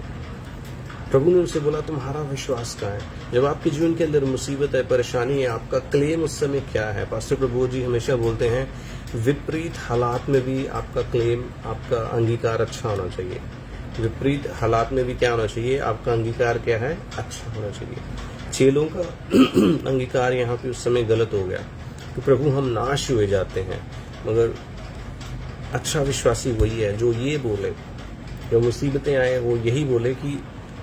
प्रभु ने उनसे बोला तुम्हारा विश्वास कहाँ है? जब आपके जीवन के अंदर मुसीबत है, परेशानी है, आपका क्लेम उस समय क्या है? पास्टर प्रभु जी हमेशा बोलते हैं विपरीत हालात में भी आपका क्लेम, आपका अंगीकार अच्छा होना चाहिए। विपरीत हालात में भी क्या होना चाहिए? आपका अंगीकार क्या है? अच्छा होना चाहिए। चेलों का अंगीकार यहाँ पे उस समय गलत हो गया तो प्रभु हम नाश हुए जाते हैं, मगर अच्छा विश्वासी वही है जो ये बोले, जो मुसीबतें आए वो यही बोले कि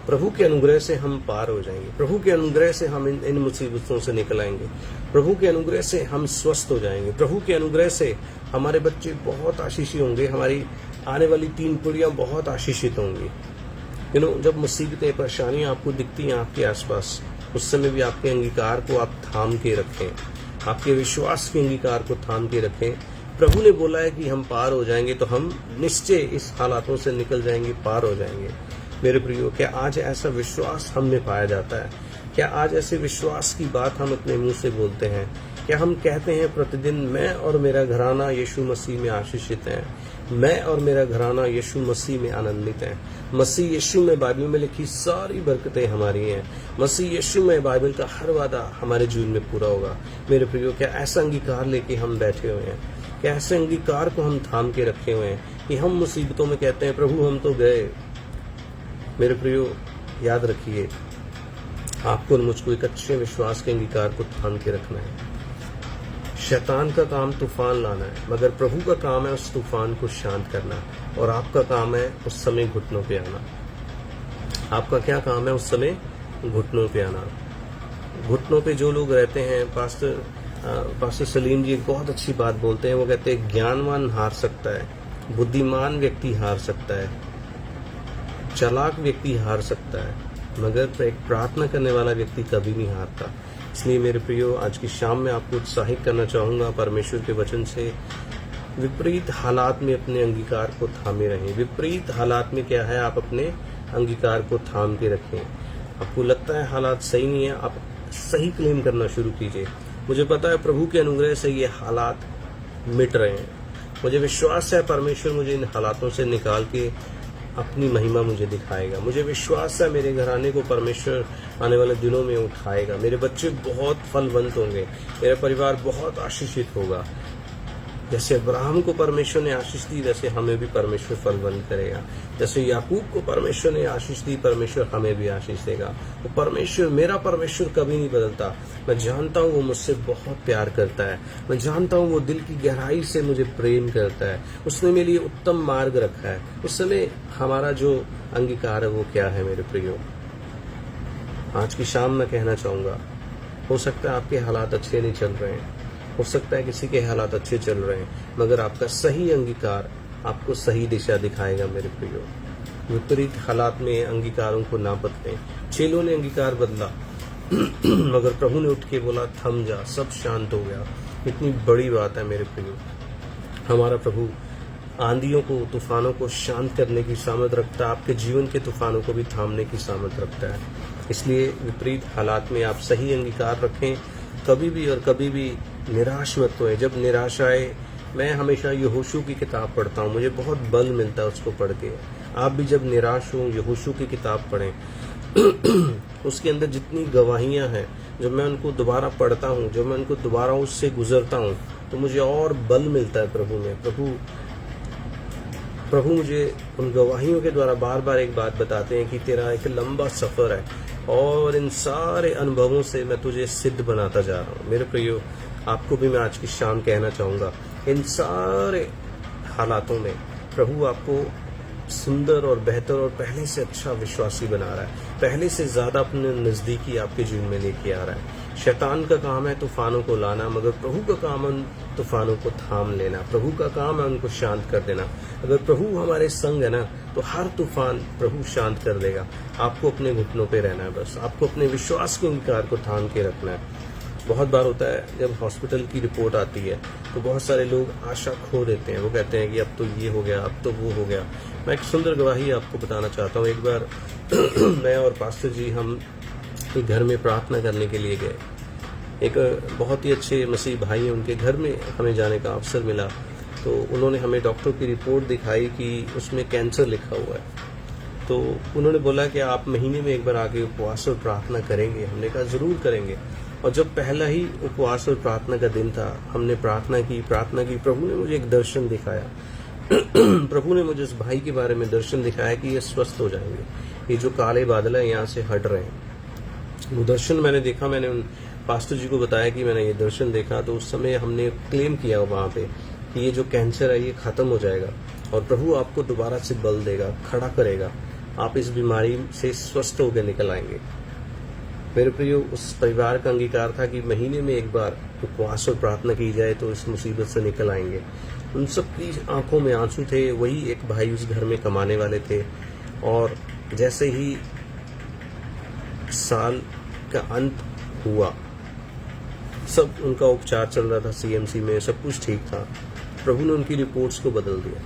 प्रभु के अनुग्रह से हम पार हो जाएंगे, प्रभु के अनुग्रह से हम इन मुसीबतों से निकल आएंगे, प्रभु के अनुग्रह से हम स्वस्थ हो जाएंगे, प्रभु के अनुग्रह से हमारे बच्चे बहुत आशीषित होंगे, हमारी आने वाली 3 पीढ़ियां बहुत आशीषित होंगी। जब मुसीबतें, परेशानियां आपको दिखती हैं आपके आसपास, उस समय भी आपके अंगीकार को आप थाम के रखें, आपके विश्वास के अंगीकार को थाम के रखें। प्रभु ने बोला है कि हम पार हो जाएंगे तो हम निश्चय इस हालातों से निकल जाएंगे, पार हो जाएंगे। मेरे प्रियो, क्या आज ऐसा विश्वास हम में पाया जाता है? क्या आज ऐसे विश्वास की बात हम अपने मुंह से बोलते हैं? क्या हम कहते हैं प्रतिदिन मैं और मेरा घराना यीशु मसीह में आशीषित हैं, मैं और मेरा घराना यीशु मसीह में आनंदित हैं, मसीह यीशु में बाइबल में लिखी सारी बरकतें हमारी हैं, मसीह यीशु में बाइबल का हर वादा हमारे जीवन में पूरा होगा। मेरे प्रियो, क्या ऐसा अंगीकार लेके हम बैठे हुए हैं? क्या ऐसे अंगीकार को हम थाम के रखे हुए हैं कि हम मुसीबतों में कहते हैं प्रभु हम तो गए? मेरे प्रियो, याद रखिए, आपको और मुझको एक अच्छे विश्वास के अंगीकार को थाम के रखना है। शैतान का काम तूफान लाना है, मगर प्रभु का काम है उस तूफान को शांत करना, और आपका काम है उस समय घुटनों पे आना। आपका क्या काम है? उस समय घुटनों पे आना। घुटनों पे जो लोग रहते हैं, पास्टर सलीम जी एक बहुत अच्छी बात बोलते हैं, वो कहते हैं ज्ञानवान हार सकता है, बुद्धिमान व्यक्ति हार सकता है, चालाक व्यक्ति हार सकता है, मगर एक प्रार्थना करने वाला व्यक्ति कभी नहीं हारता। इसलिए मेरे प्रियो, आज की शाम में आपको उत्साहित करना चाहूंगा परमेश्वर के वचन से, विपरीत हालात में अपने अंगीकार को थामे रहें। विपरीत हालात में क्या है? आप अपने अंगीकार को थाम के रखें। आपको लगता है हालात सही नहीं है, आप सही क्लेम करना शुरू कीजिए। मुझे पता है प्रभु के अनुग्रह से ये हालात मिट रहे हैं, मुझे विश्वास है परमेश्वर मुझे इन हालातों से निकाल के अपनी महिमा मुझे दिखाएगा। मुझे विश्वास है मेरे घराने को परमेश्वर आने वाले दिनों में उठाएगा, मेरे बच्चे बहुत फलवंत होंगे, मेरा परिवार बहुत आशीषित होगा। जैसे अब्राहम को परमेश्वर ने आशीष दी, वैसे हमें भी परमेश्वर फलवंत करेगा। जैसे याकूब को परमेश्वर ने आशीष दी, परमेश्वर हमें भी आशीष देगा। वो परमेश्वर, मेरा परमेश्वर कभी नहीं बदलता। मैं जानता हूँ वो मुझसे बहुत प्यार करता है, मैं जानता हूँ वो दिल की गहराई से मुझे प्रेम करता है, उसने मेरे लिए उत्तम मार्ग रखा है। उस समय हमारा जो अंगीकार है वो क्या है? मेरे प्रियो, आज की शाम मैं कहना चाहूंगा, हो सकता है आपके हालात अच्छे नहीं चल रहे हैं, हो सकता है किसी के हालात अच्छे चल रहे हैं, मगर आपका सही अंगीकार आपको सही दिशा दिखाएगा। मेरे प्रियो, विपरीत हालात में अंगीकारों को ना बदलें। चेलों ने अंगीकार बदला मगर प्रभु ने उठ के बोला थम जा, सब शांत हो गया। इतनी बड़ी बात है मेरे प्रियो। हमारा प्रभु आंधियों को, तूफानों को शांत करने की सामर्थ रखता है, आपके जीवन के तूफानों को भी थामने की सामर्थ रखता है। इसलिए विपरीत हालात में आप सही अंगीकार रखें, कभी भी और कभी भी निराश मत होए। जब निराश आए, मैं हमेशा यहोशू की किताब पढ़ता हूँ, मुझे बहुत बल मिलता है उसको पढ़ के। आप भी जब निराश हो यहोशू की किताब पढ़ें उसके अंदर जितनी गवाहियां हैं, जब मैं उनको दोबारा पढ़ता हूँ, जब मैं उनको दोबारा उससे गुजरता हूँ, तो मुझे और बल मिलता है प्रभु में। प्रभु मुझे उन गवाहियों के द्वारा बार बार एक बात बताते हैं कि तेरा एक लंबा सफर है और इन सारे अनुभवों से मैं तुझे सिद्ध बनाता जा रहा हूँ। मेरे प्रियो, आपको भी मैं आज की शाम कहना चाहूंगा, इन सारे हालातों में प्रभु आपको सुंदर और बेहतर और पहले से अच्छा विश्वासी बना रहा है, पहले से ज्यादा अपने नजदीकी आपके जीवन में लेके आ रहा है। शैतान का काम है तूफानों को लाना, मगर प्रभु का काम है उन तूफानों को थाम लेना, प्रभु का काम है उनको शांत कर देना। अगर प्रभु हमारे संग है ना, तो हर तूफान प्रभु शांत कर देगा। आपको अपने घुटनों पे रहना है, बस आपको अपने विश्वास के अंगीकार को थाम के रखना है। बहुत बार होता है जब हॉस्पिटल की रिपोर्ट आती है तो बहुत सारे लोग आशा खो देते हैं। वो कहते हैं कि अब तो ये हो गया, अब तो वो हो गया। मैं एक सुंदर गवाही आपको बताना चाहता हूँ। एक बार मैं और पास्टर जी हम एक घर में प्रार्थना करने के लिए गए। एक बहुत ही अच्छे मसीह भाई हैं, उनके घर में हमें जाने का अवसर मिला। तो उन्होंने हमें डॉक्टर की रिपोर्ट दिखाई कि उसमें कैंसर लिखा हुआ है। तो उन्होंने बोला कि आप महीने में एक बार आके उपवास और प्रार्थना करेंगे। हमने कहा जरूर करेंगे। और जब पहला ही उपवास और प्रार्थना का दिन था, हमने प्रार्थना की। प्रभु ने मुझे एक दर्शन दिखाया। प्रभु ने मुझे उस भाई के बारे में दर्शन दिखाया कि ये स्वस्थ हो जाएंगे, ये जो काले बादल है यहाँ से हट रहे हैं। वो दर्शन मैंने देखा, मैंने उन पास्टर जी को बताया कि मैंने ये दर्शन देखा। तो उस समय हमने क्लेम किया वहाँ पे कि ये जो कैंसर है ये खत्म हो जाएगा और प्रभु आपको दोबारा से बल देगा, खड़ा करेगा, आप इस बीमारी से स्वस्थ होकर निकल आएंगे। मेरे प्रियो, उस परिवार का अंगीकार था कि महीने में एक बार उपवास और प्रार्थना की जाए तो इस मुसीबत से निकल आएंगे। उन सबकी आंखों में आंसू थे। वही एक भाई उस घर में कमाने वाले थे। और जैसे ही साल का अंत हुआ, सब उनका उपचार चल रहा था सीएमसी में, सब कुछ ठीक था। प्रभु ने उनकी रिपोर्ट्स को बदल दिया।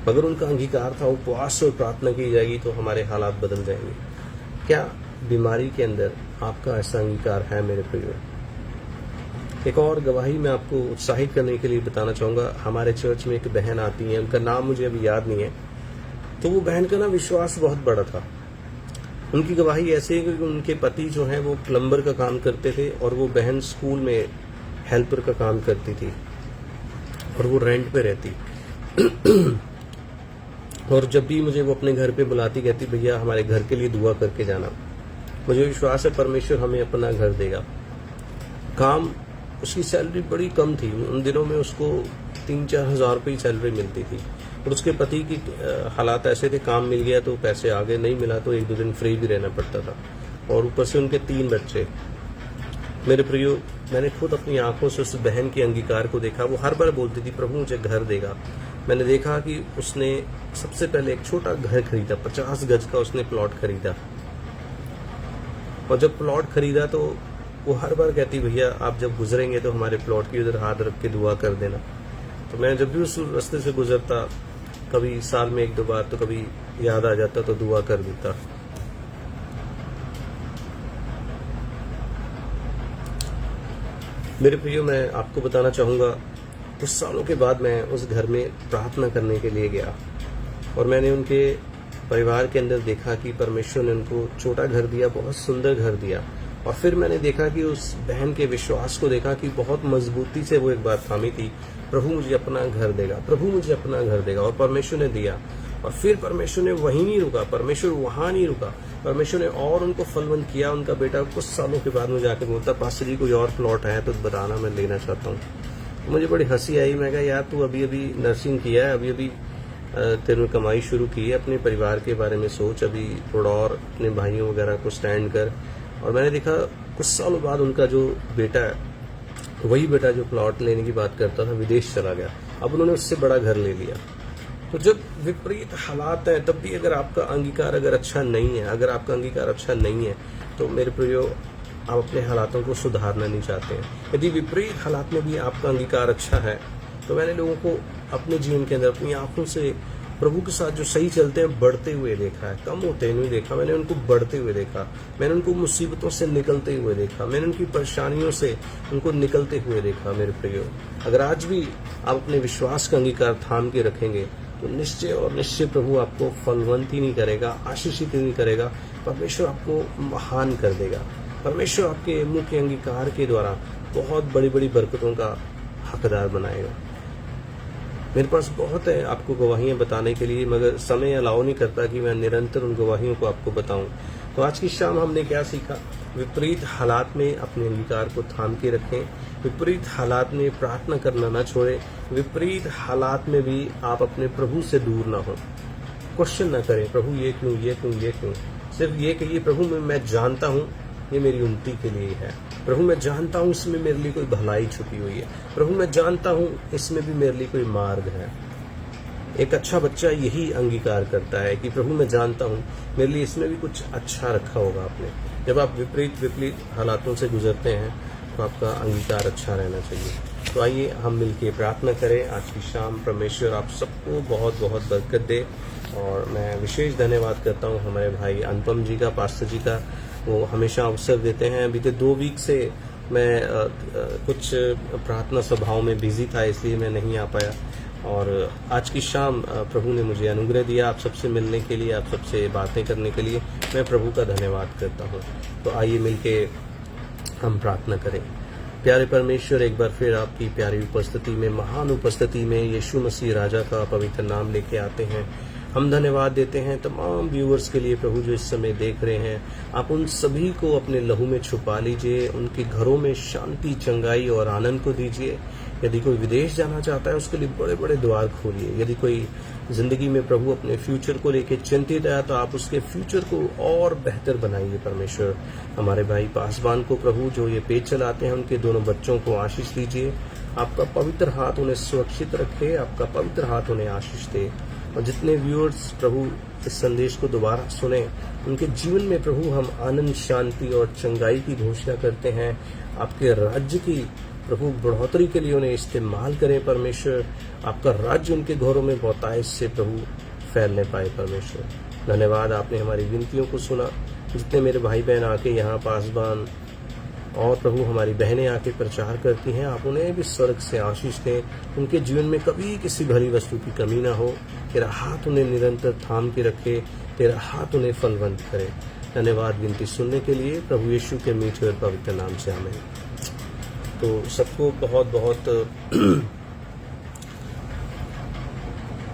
मगर उनका अंगीकार था उपवास और प्रार्थना की जाएगी तो हमारे हालात बदल जाएंगे। क्या बीमारी के अंदर आपका ऐसा अंगीकार है मेरे प्रियो? एक और गवाही मैं आपको उत्साहित करने के लिए बताना चाहूंगा। हमारे चर्च में एक बहन आती है, उनका नाम मुझे अभी याद नहीं है। तो वो बहन का ना विश्वास बहुत बड़ा था। उनकी गवाही ऐसे है कि उनके पति जो हैं वो प्लम्बर का काम करते थे और वो बहन स्कूल में हेल्पर का काम करती थी और वो रेंट पे रहती। और जब भी मुझे वो अपने घर पे बुलाती, कहती भैया हमारे घर के लिए दुआ करके जाना। मुझे विश्वास है परमेश्वर हमें अपना घर देगा। काम, उसकी सैलरी बड़ी कम थी उन दिनों में, उसको 3-4 हज़ार रुपये सैलरी मिलती थी। और उसके पति की हालात ऐसे थे, काम मिल गया तो पैसे आगे, नहीं मिला तो 1-2 दिन फ्री भी रहना पड़ता था। और ऊपर से उनके 3 बच्चे। मेरे प्रियो, मैंने खुद अपनी आंखों से उस बहन के अंगीकार को देखा। वो हर बार बोलती थी प्रभु मुझे घर देगा। मैंने देखा कि उसने सबसे पहले एक छोटा घर खरीदा, 50 गज का उसने प्लॉट खरीदा। और जब प्लॉट खरीदा तो वो हर बार कहती भैया आप जब गुजरेंगे तो हमारे प्लॉट की उधर हाथ रख के दुआ कर देना। तो मैं जब भी उस रास्ते से गुजरता, कभी साल में 1-2 बार, तो कभी याद आ जाता तो दुआ कर देता। मेरे प्रियो, मैं आपको बताना चाहूंगा, कुछ सालों के बाद मैं उस घर में प्रार्थना करने के लिए गया और मैंने उनके परिवार के अंदर देखा कि परमेश्वर ने उनको छोटा घर दिया, बहुत सुंदर घर दिया। और फिर मैंने देखा कि उस बहन के विश्वास को देखा कि बहुत मजबूती से वो एक बात थामी थी, प्रभु मुझे अपना घर देगा, प्रभु मुझे अपना घर देगा। और परमेश्वर ने दिया। और फिर परमेश्वर ने वहीं नहीं रुका, परमेश्वर वहां नहीं रुका, परमेश्वर ने और उनको फलवंत किया। उनका बेटा कुछ सालों के बाद में जाकर बोलता पास्टर जी कोई और प्लॉट है तो बताना, मैं लेना चाहता हूँ। तो मुझे बड़ी हंसी आई। मैं कहा यार तू अभी अभी नर्सिंग किया है, अभी अभी तेरे कमाई शुरू की है, अपने परिवार के बारे में सोच, अभी थोड़ा और अपने भाइयों वगैरह को स्टैंड कर। और मैंने देखा कुछ सालों बाद उनका जो बेटा है, वही बेटा जो प्लॉट लेने की बात करता था, विदेश चला गया। अब उन्होंने उससे बड़ा घर ले लिया। तो जब विपरीत हालात हैं तब भी अगर आपका अंगीकार अगर अच्छा नहीं है, अगर आपका अंगीकार अच्छा नहीं है, तो मेरे प्रियो आप अपने हालातों को सुधारना नहीं चाहते हैं। यदि विपरीत हालात में भी आपका अंगीकार अच्छा है, तो मैंने लोगों को अपने जीवन के अंदर अपनी आंखों से प्रभु के साथ जो सही चलते हैं बढ़ते हुए देखा है, कम होते नहीं देखा। मैंने उनको बढ़ते हुए देखा, मैंने उनको मुसीबतों से निकलते हुए देखा, मैंने उनकी परेशानियों से उनको निकलते हुए देखा। मेरे प्रियो, अगर आज भी आप अपने विश्वास का अंगीकार थाम के रखेंगे तो निश्चय और निश्चय प्रभु आपको फलवंत ही नहीं करेगा, आशीषित ही नहीं करेगा, परमेश्वर आपको महान कर देगा। परमेश्वर आपके मुंह के अंगीकार के द्वारा बहुत बड़ी बड़ी बरकतों का हकदार बनाएगा। मेरे पास बहुत है आपको गवाहियां बताने के लिए, मगर समय अलाउ नहीं करता कि मैं निरंतर उन गवाहियों को आपको बताऊं। तो आज की शाम हमने क्या सीखा? विपरीत हालात में अपने अंगीकार को थाम के रखें, विपरीत हालात में प्रार्थना करना न छोड़ें, विपरीत हालात में भी आप अपने प्रभु से दूर ना हो। क्वेश्चन न करें प्रभु ये क्यों, ये क्यों, ये क्यों। सिर्फ ये कहिए प्रभु मैं जानता हूँ ये मेरी उन्नति के लिए है, प्रभु मैं जानता हूँ इसमें मेरे लिए कोई भलाई छुपी हुई है, प्रभु मैं जानता हूँ इसमें भी मेरे लिए कोई मार्ग है। एक अच्छा बच्चा यही अंगीकार करता है कि प्रभु मैं जानता हूँ मेरे लिए इसमें भी कुछ अच्छा रखा होगा आपने। जब आप विपरीत हालातों से गुजरते हैं तो आपका अंगीकार अच्छा रहना चाहिए। तो आइए हम मिलकर प्रार्थना करें। आज की शाम परमेश्वर आप सबको बहुत बहुत बरकत दे। और मैं विशेष धन्यवाद करता हूँ हमारे भाई अनुपम जी का, पास्टर जी का। वो हमेशा अवसर देते हैं। बीते 2 वीक से मैं कुछ प्रार्थना सभाओं में बिजी था, इसलिए मैं नहीं आ पाया। और आज की शाम प्रभु ने मुझे अनुग्रह दिया आप सबसे मिलने के लिए, आप सबसे बातें करने के लिए। मैं प्रभु का धन्यवाद करता हूँ। तो आइए मिलके हम प्रार्थना करें। प्यारे परमेश्वर, एक बार फिर आपकी प्यारी उपस्थिति में, महान उपस्थिति में यीशु मसीह राजा का पवित्र नाम लेके आते हैं। हम धन्यवाद देते हैं तमाम व्यूअर्स के लिए प्रभु जो इस समय देख रहे हैं। आप उन सभी को अपने लहू में छुपा लीजिए, उनके घरों में शांति, चंगाई और आनंद को दीजिए। यदि कोई विदेश जाना चाहता है उसके लिए बड़े बड़े द्वार खोलिए। यदि कोई जिंदगी में प्रभु अपने फ्यूचर को लेकर चिंतित है तो आप उसके फ्यूचर को और बेहतर बनाइए परमेश्वर। हमारे भाई पासवान को प्रभु जो ये पेज चलाते हैं उनके दोनों बच्चों को आशीष दीजिए। आपका पवित्र हाथ उन्हें सुरक्षित रखे, आपका पवित्र हाथ उन्हें आशीष दे। और जितने व्यूअर्स प्रभु इस संदेश को दोबारा सुने उनके जीवन में प्रभु हम आनंद, शांति और चंगाई की घोषणा करते हैं। आपके राज्य की प्रभु बढ़ोतरी के लिए उन्हें इस्तेमाल करें परमेश्वर। आपका राज्य उनके घरों में बहुतायत से प्रभु फैलने पाए परमेश्वर। धन्यवाद, आपने हमारी विनतियों को सुना। जितने मेरे भाई बहन आके यहाँ पासवान और प्रभु हमारी बहनें आके प्रचार करती हैं, आप उन्हें भी स्वर्ग से आशीष दें। उनके जीवन में कभी किसी भली वस्तु की कमी ना हो। तेरा हाथ उन्हें निरंतर थाम के रखे, तेरा हाथ उन्हें फलवंत करे। धन्यवाद विनती सुनने के लिए प्रभु यीशु के मीठे और पवित्र नाम से आमीन। तो सबको बहुत बहुत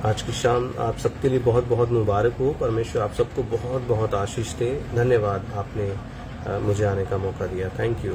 आज की शाम आप सबके लिए बहुत बहुत मुबारक हो। परमेश्वर आप सबको बहुत बहुत आशीष दे। धन्यवाद, आपने मुझे आने का मौका दिया। Thank you.